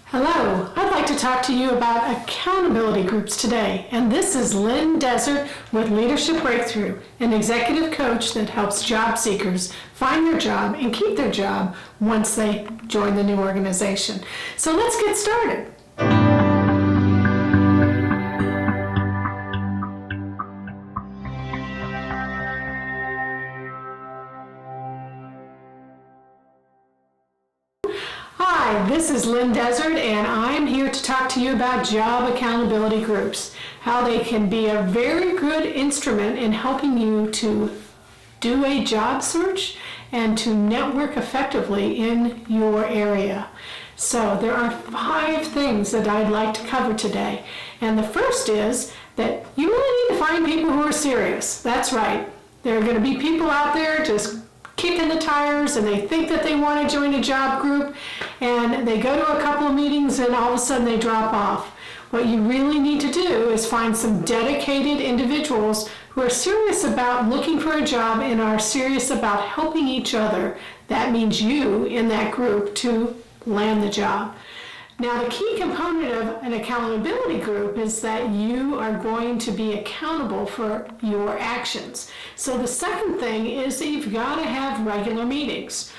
Hello, I'd like to talk to you about accountability groups today. And this is Lynn Dessert with Leadership Breakthrough, an executive coach that helps job seekers find their job and keep their job once they join the new organization. So let's get started. Hi, this is Lynn Dessert, and I'm here to talk to you about job accountability groups, how they can be a very good instrument in helping you to do a job search and to network effectively in your area. So there are 5 things that I'd like to cover today. And the first is that you really need to find people who are serious. That's right. There are going to be people out there just kicking the tires, and they think that they want to join a job group, and they go to a couple of meetings and all of a sudden they drop off. What you really need to do is find some dedicated individuals who are serious about looking for a job and are serious about helping each other. That means you in that group to land the job. Now, the key component of an accountability group is that you are going to be accountable for your actions. So the second thing is that you've got to have regular meetings,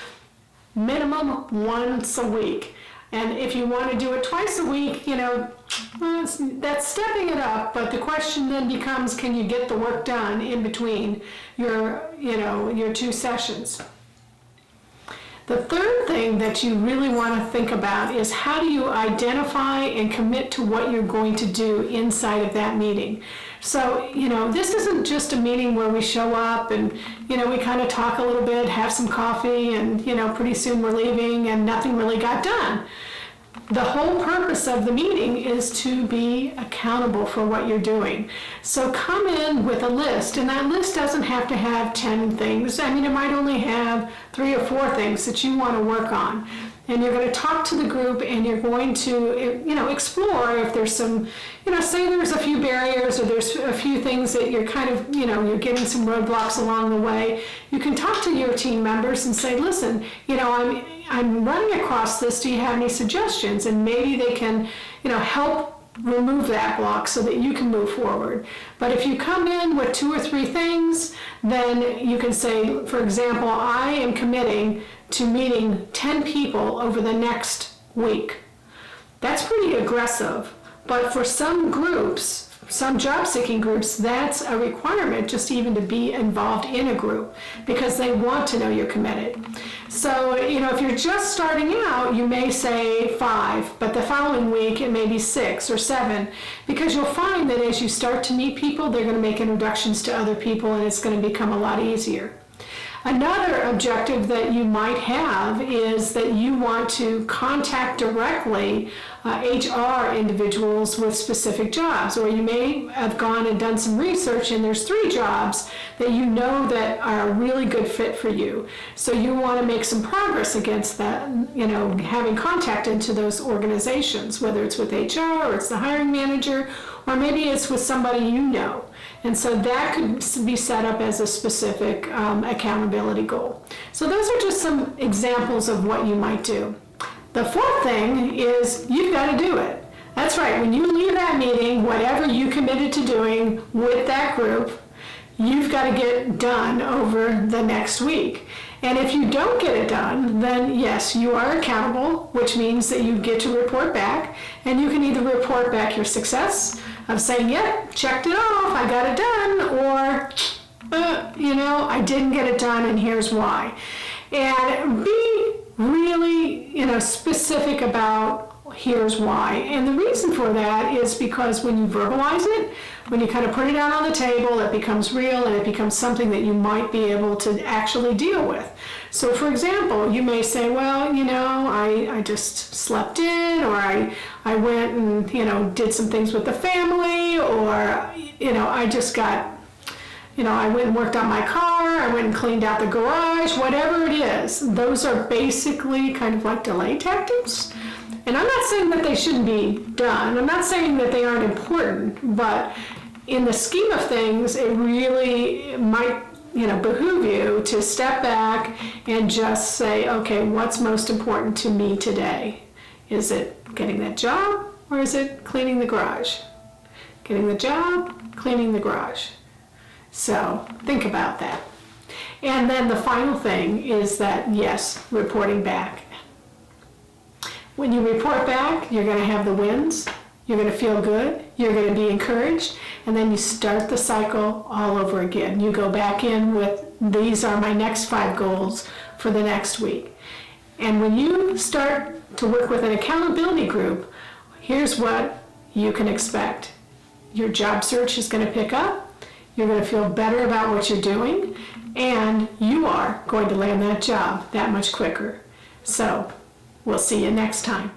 minimum once a week. And if you want to do it twice a week, that's stepping it up. But the question then becomes, can you get the work done in between your 2 sessions? The third thing that you really want to think about is how do you identify and commit to what you're going to do inside of that meeting. So, this isn't just a meeting where we show up and, we kind of talk a little bit, have some coffee, and, pretty soon we're leaving and nothing really got done. The whole purpose of the meeting is to be accountable for what you're doing. So come in with a list, and that list doesn't have to have 10 things. It might only have 3 or 4 things that you want to work on. And you're going to talk to the group, and you're going to, explore if there's some, say there's a few barriers or there's a few things that you're kind of, you're getting some roadblocks along the way. You can talk to your team members and say, listen, I'm running across this. Do you have any suggestions? And maybe they can, help remove that block so that you can move forward. But if you come in with 2 or 3 things, then you can say, for example, I am committing to meeting 10 people over the next week. That's pretty aggressive, but for some groups, some job-seeking groups, that's a requirement just even to be involved in a group because they want to know you're committed. So, if you're just starting out, you may say 5, but the following week it may be 6 or 7 because you'll find that as you start to meet people, they're going to make introductions to other people and it's going to become a lot easier. Another objective that you might have is that you want to contact directly HR individuals with specific jobs, or you may have gone and done some research and there's 3 jobs that you know that are a really good fit for you. So you want to make some progress against that, having contact into those organizations, whether it's with HR or it's the hiring manager, or maybe it's with somebody you know. And so that could be set up as a specific accountability goal. So those are just some examples of what you might do. The 4th thing is you've got to do it. That's right. When you leave that meeting, whatever you committed to doing with that group, you've got to get done over the next week. And if you don't get it done, then yes, you are accountable, which means that you get to report back, and you can either report back your success of saying, yep, checked it off, I got it done, or, I didn't get it done, and here's why. And be really, specific about here's why. And the reason for that is because when you verbalize it, when you kind of put it out on the table, it becomes real and it becomes something that you might be able to actually deal with. So for example, you may say, well, I just slept in, or I went and, did some things with the family, or, I just got, I went and worked on my car, I went and cleaned out the garage, whatever it is. Those are basically kind of like delay tactics. And I'm not saying that they shouldn't be done. I'm not saying that they aren't important, but in the scheme of things, it really might, behoove you to step back and just say, okay, what's most important to me today? Is it getting that job, or is it cleaning the garage? Getting the job, cleaning the garage. So think about that. And then the final thing is that, yes, reporting back. When you report back, you're going to have the wins, you're going to feel good, you're going to be encouraged, and then you start the cycle all over again. You go back in with, these are my next 5 goals for the next week. And when you start to work with an accountability group, here's what you can expect. Your job search is going to pick up, you're going to feel better about what you're doing, and you are going to land that job that much quicker. So we'll see you next time.